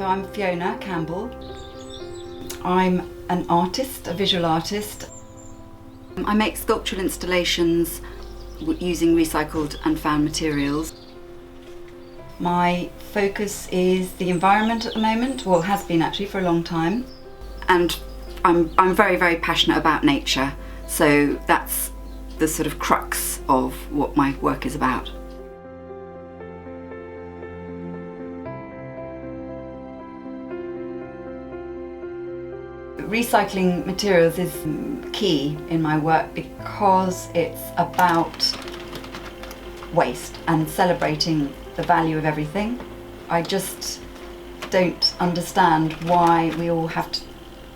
So I'm Fiona Campbell. I'm an artist, a visual artist. I make sculptural installations using recycled and found materials. My focus is the environment at the moment, well, has been actually for a long time. And I'm very, very passionate about nature, so that's the sort of crux of what my work is about. Recycling materials is key in my work because it's about waste and celebrating the value of everything. I just don't understand why we all have to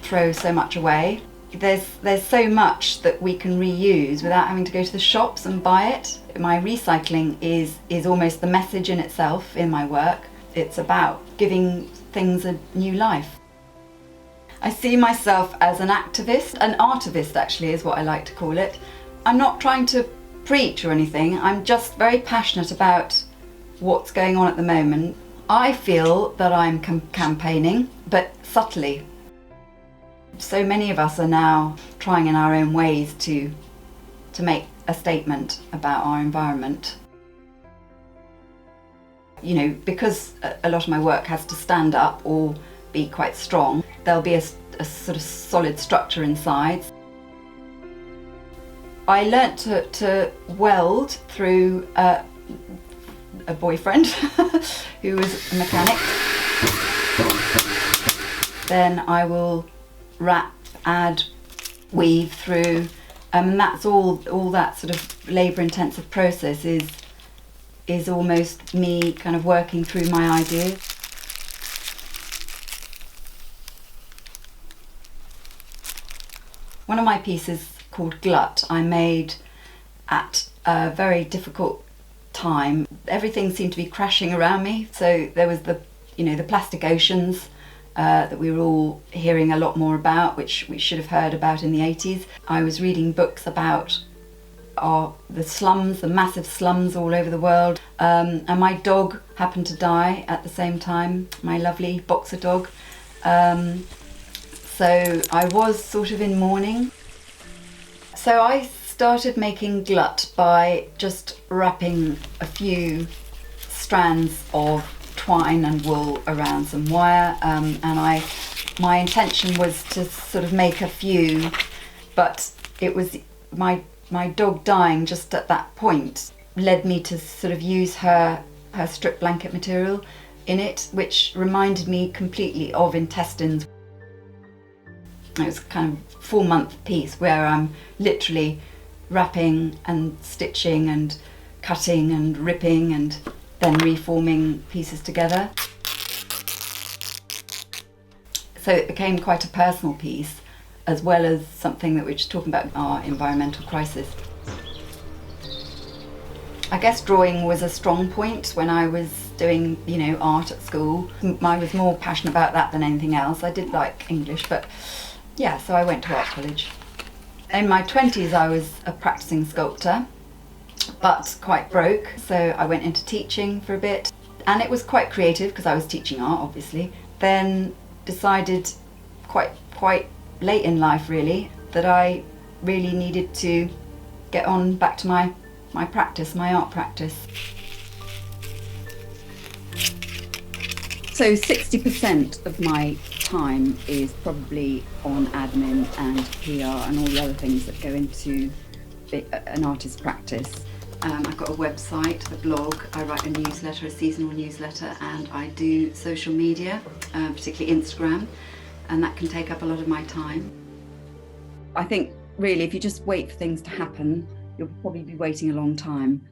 throw so much away. There's so much that we can reuse without having to go to the shops and buy it. My recycling is almost the message in itself in my work. It's about giving things a new life. I see myself as an activist, an artivist actually is what I like to call it. I'm not trying to preach or anything, I'm just very passionate about what's going on at the moment. I feel that I'm campaigning, but subtly. So many of us are now trying in our own ways to make a statement about our environment. You know, because a lot of my work has to stand up or be quite strong, there'll be a sort of solid structure inside. I learnt to weld through a boyfriend who was a mechanic. Then I will wrap, add, weave through, and that's all that sort of labour-intensive process is almost me kind of working through my ideas. One of my pieces called Glut I made at a very difficult time. Everything seemed to be crashing around me. So there was the plastic oceans that we were all hearing a lot more about, which we should have heard about in the 80s. I was reading books about the slums, the massive slums all over the world. And my dog happened to die at the same time, my lovely boxer dog. So I was sort of in mourning. So I started making Glut by just wrapping a few strands of twine and wool around some wire, and my intention was to sort of make a few, but it was my dog dying just at that point led me to sort of use her strip blanket material in it, which reminded me completely of intestines. It was kind of a 4-month piece where I'm literally wrapping and stitching and cutting and ripping and then reforming pieces together. So it became quite a personal piece, as well as something that we're just talking about, our environmental crisis. I guess drawing was a strong point when I was doing, art at school. I was more passionate about that than anything else. I did like English, but yeah, so I went to art college. In my 20s I was a practicing sculptor, but quite broke, so I went into teaching for a bit, and it was quite creative because I was teaching art, obviously. Then decided quite late in life really that I really needed to get on back to my practice, my art practice. So 60% of my time is probably on admin and PR and all the other things that go into an artist's practice. I've got a website, a blog, I write a newsletter, a seasonal newsletter, and I do social media, particularly Instagram, and that can take up a lot of my time. I think really if you just wait for things to happen, you'll probably be waiting a long time.